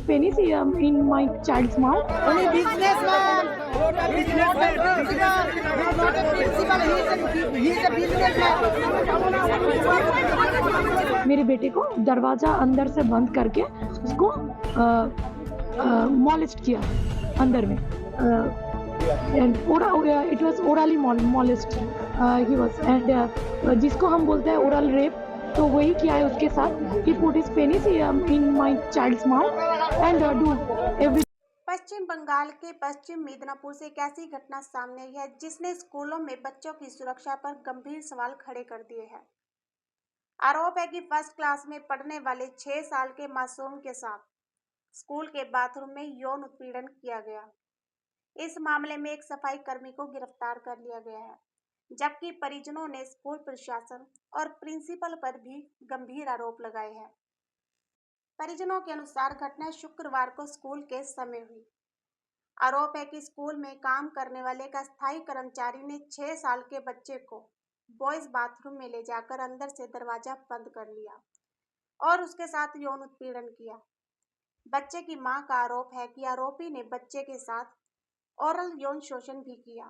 penis in my child's mouth. Only businessman. Businessman. He's not a principal. He's a businessman. मेरे बेटे को दरवाजा अंदर से बंद करके उसको मॉलेस्ट किया अंदर में. It was orally molest he was and जिसको हम बोलते हैं ओरल रेप, तो वही किया है उसके साथ. He put his penis in my child's mouth and do every. Paschim Bangal के पश्चिम मिदनापुर से एक ऐसी घटना सामने आई है जिसने स्कूलों में बच्चों की सुरक्षा पर गंभीर सवाल खड़े कर दिए हैं. आरोप है कि फर्स्ट क्लास में पढ़ने वाले 6 साल के मासूम के साथ स्कूल के बाथरूम में यौन उत्पीड़न किया गया. इस मामले में एक सफाई कर्मी को गिरफ्तार कर लिया गया है, जबकि परिजनों ने स्कूल प्रशासन और प्रिंसिपल पर भी गंभीर आरोप लगाए हैं. परिजनों के अनुसार घटना शुक्रवार को स्कूल के समय हुई. आरोप है कि स्कूल में काम करने वाले एक अस्थायी कर्मचारी ने 6 साल के बच्चे को बॉयज बाथरूम में ले जाकर अंदर से दरवाजा बंद कर लिया और उसके साथ यौन उत्पीड़न किया. बच्चे की मां का आरोप है कि आरोपी ने बच्चे के साथ ओरल यौन शोषण भी किया.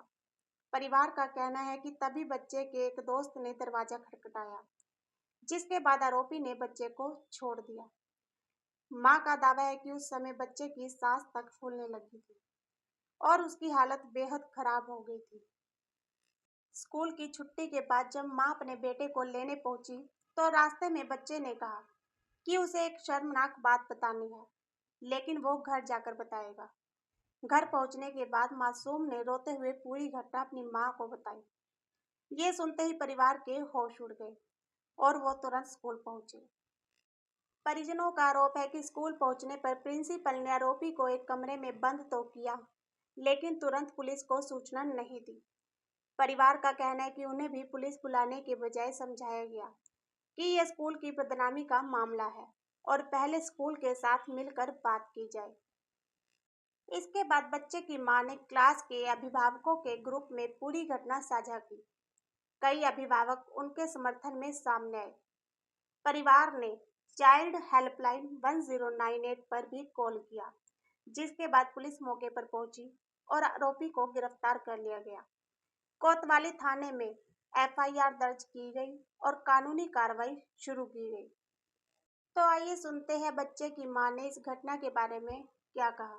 परिवार का कहना है कि तभी बच्चे के एक दोस्त ने दरवाजा खटखटाया, जिसके बाद आरोपी ने बच्चे को छोड़ दिया. मां का दावा है कि उस समय बच्चे की सांस तक फूलने लगी थी और उसकी हालत बेहद खराब हो गई थी. स्कूल की छुट्टी के बाद जब मां अपने बेटे को लेने पहुंची तो रास्ते में बच्चे ने कहा कि उसे एक शर्मनाक बात बतानी है, लेकिन वो घर जाकर बताएगा. घर पहुंचने के बाद मासूम ने रोते हुए पूरी घटना अपनी मां को बताई. ये सुनते ही परिवार के होश उड़ गए और वो तुरंत स्कूल पहुंचे. परिजनों का आरोप है कि स्कूल पहुंचने पर प्रिंसिपल ने आरोपी को एक कमरे में बंद तो किया, लेकिन तुरंत पुलिस को सूचना नहीं दी. परिवार का कहना है कि उन्हें भी पुलिस बुलाने के बजाय समझाया गया कि यह स्कूल की बदनामी का मामला है और पहले स्कूल के साथ मिलकर बात की जाए. इसके बाद बच्चे की मां ने क्लास के अभिभावकों के ग्रुप में पूरी घटना साझा की. कई अभिभावक उनके समर्थन में सामने आए. परिवार ने चाइल्ड हेल्पलाइन 1098 पर भी कॉल किया, जिसके बाद पुलिस मौके पर पहुंची और आरोपी को गिरफ्तार कर लिया गया. कोतवाली थाने में एफआईआर दर्ज की गई और कानूनी कार्रवाई शुरू की गई. तो आइए सुनते हैं बच्चे की मां ने इस घटना के बारे में क्या कहा.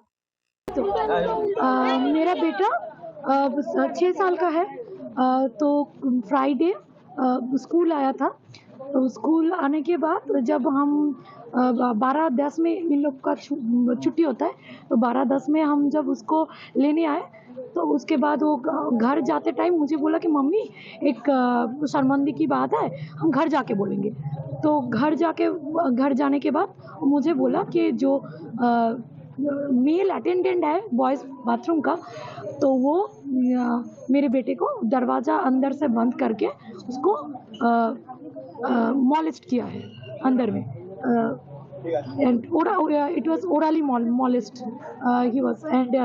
मेरा बेटा 6 साल का है. तो फ्राइडे स्कूल आया था. तो स्कूल आने के बाद जब हम 12:10 में इन लोग का छुट्टी होता है, तो 12:10 में हम जब उसको लेने आए तो उसके बाद वो घर जाते टाइम मुझे बोला कि मम्मी एक शर्मिंदगी की बात है, हम घर जाके बोलेंगे. तो घर जाने के बाद मुझे बोला कि जो मेल अटेंडेंट है बॉयज़ बाथरूम का, तो वो मेरे बेटे को दरवाज़ा अंदर से बंद करके उसको मॉलेस्ट किया है अंदर में. It was orally molest he was and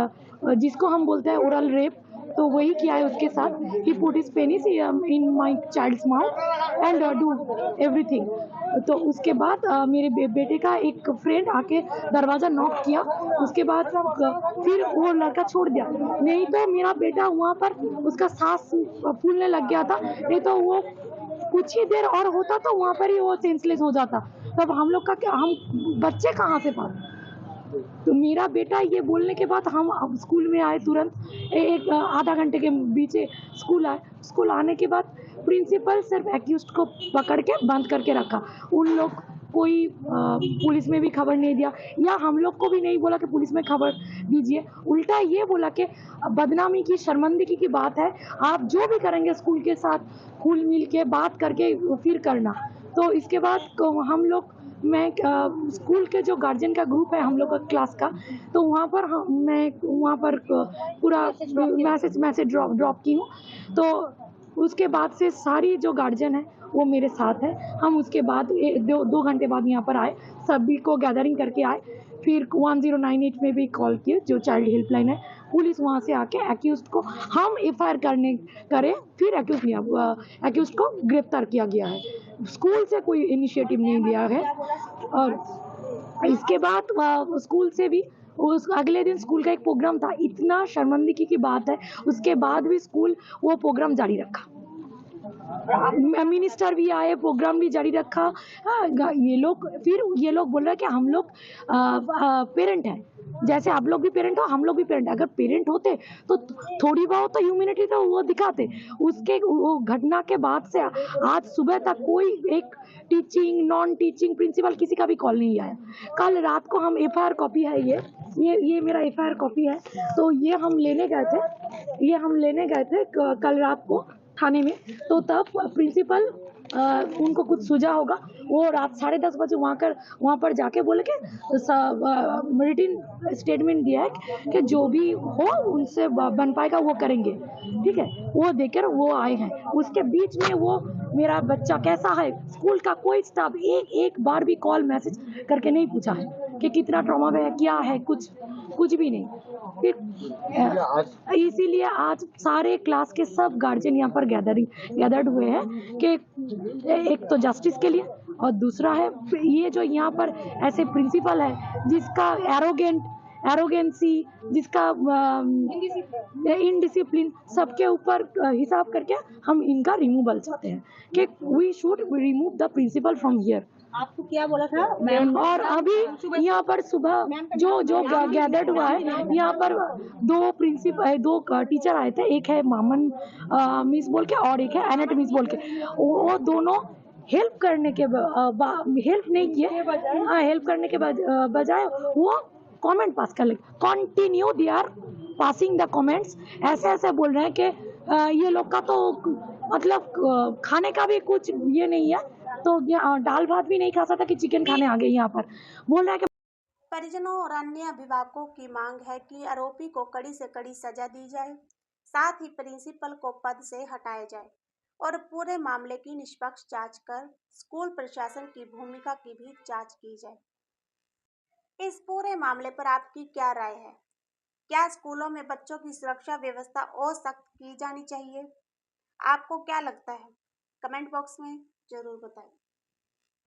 जिसको हम बोलते हैं ओरल रेप, तो वही किया है उसके साथ. He put his penis in my child's mouth and do everything. तो उसके बाद मेरे बेटे का एक फ्रेंड आके दरवाज़ा नॉक किया. उसके बाद फिर वो लड़का छोड़ दिया. नहीं तो मेरा बेटा वहाँ पर उसका सांस फूलने लग गया था. नहीं तो वो कुछ ही देर और होता तो वहाँ पर ही वो सेंसलेस हो जाता. तब हम लोग का क्या, हम बच्चे कहाँ से पालें. तो मेरा बेटा ये बोलने के बाद हम अब स्कूल में आए तुरंत. एक आधा घंटे के बीच स्कूल आए. स्कूल आने के बाद प्रिंसिपल सिर्फ एक्यूज्ड को पकड़ के बंद करके रखा. उन लोग कोई पुलिस में भी खबर नहीं दिया, या हम लोग को भी नहीं बोला कि पुलिस में खबर दीजिए. उल्टा ये बोला कि बदनामी की, शर्मिंदगी की बात है, आप जो भी करेंगे स्कूल के साथ खुल मिल के बात करके फिर करना. तो इसके बाद हम लोग, मैं स्कूल के जो गार्जियन का ग्रुप है हम लोग का क्लास का, तो वहाँ पर मैं वहाँ पर पूरा मैसेज ड्रॉप की हूँ. तो उसके बाद से सारी जो गार्जियन है वो मेरे साथ है. हम उसके बाद 2 घंटे बाद यहाँ पर आए, सभी को गैदरिंग करके आए. फिर 1098 में भी कॉल किए, जो चाइल्ड हेल्पलाइन है. पुलिस वहाँ से आके एक्यूज्ड को हम एफआईआर करें, फिर एक्यूज्ड को गिरफ्तार किया गया है. स्कूल से कोई इनिशिएटिव नहीं लिया है. और इसके बाद स्कूल से भी उस अगले दिन स्कूल का एक प्रोग्राम था, इतना शर्मिंदगी की बात है, उसके बाद भी स्कूल वो प्रोग्राम जारी रखा। मिनिस्टर भी आए, प्रोग्राम भी जारी रखा। ये लोग बोल रहे हैं कि हम लोग पेरेंट हैं, जैसे आप लोग भी पेरेंट हो, हम लोग भी पेरेंट। अगर पेरेंट होते तो थोड़ी बहुत तो ह्यूमैनिटी तो वो दिखाते। उसके वो घटना के बाद से आज सुबह तक कोई एक टीचिंग, नॉन टीचिंग, प्रिंसिपल किसी का भी कॉल नहीं आया। कल रात को हम एफआईआर कॉपी है, ये मेरा एफआईआर कॉपी है। तो ये हम लेने गए थे कल रात को थाने में। तो तब प्रिंसिपल उनको कुछ सूझा होगा, वो रात 10:30 बजे वहाँ पर जाके बोले कि रिटिन स्टेटमेंट दिया है कि जो भी हो उनसे बन पाएगा वो करेंगे, ठीक है। वो देकर वो आए हैं। उसके बीच में वो मेरा बच्चा कैसा है, स्कूल का कोई स्टाफ एक बार भी कॉल मैसेज करके नहीं पूछा है कि कितना ट्रॉमा में है, क्या है, कुछ भी नहीं। इसीलिए आज सारे क्लास के सब गार्जियन यहाँ पर गैदर्ड हुए हैं कि एक तो जस्टिस के लिए, और दूसरा है ये जो यहाँ पर ऐसे प्रिंसिपल है जिसका एरोगेंसी, जिसका इनडिसिप्लिन, सबके ऊपर हिसाब करके हम इनका रिमूवल चाहते हैं कि we should remove the principal from here. आपको क्या बोला था मैम? और अभी यहाँ पर सुबह जो गैदर्ड हुआ है, यहाँ पर दो टीचर आए थे, एक है मामन मिस बोल के और एक है एनेट मिस बोल के। वो दोनों हेल्प करने के हेल्प नहीं किए, हेल्प करने के बजाय वो कमेंट पास कर लगे। Continue they are passing the comments, ऐसे बोल रहे हैं कि ये लोग का तो मतलब खाने का भी कुछ ये नहीं है, तो दाल भात भी नहीं खा सकता कि चिकन खाने आ गए। यहाँ पर बोल रहा है कि परिजनों और अन्य अभिभावकों की मांग है कि आरोपी को कड़ी से कड़ी सजा दी जाए, साथ ही प्रिंसिपल को पद से हटाया जाए और पूरे मामले की निष्पक्ष जांच कर स्कूल प्रशासन की भूमिका की भी जांच की जाए। इस पूरे मामले पर आपकी क्या राय है? क्या स्कूलों में बच्चों की सुरक्षा व्यवस्था और सख्त की जानी चाहिए? आपको क्या लगता है? कमेंट बॉक्स में जरूर बताएं।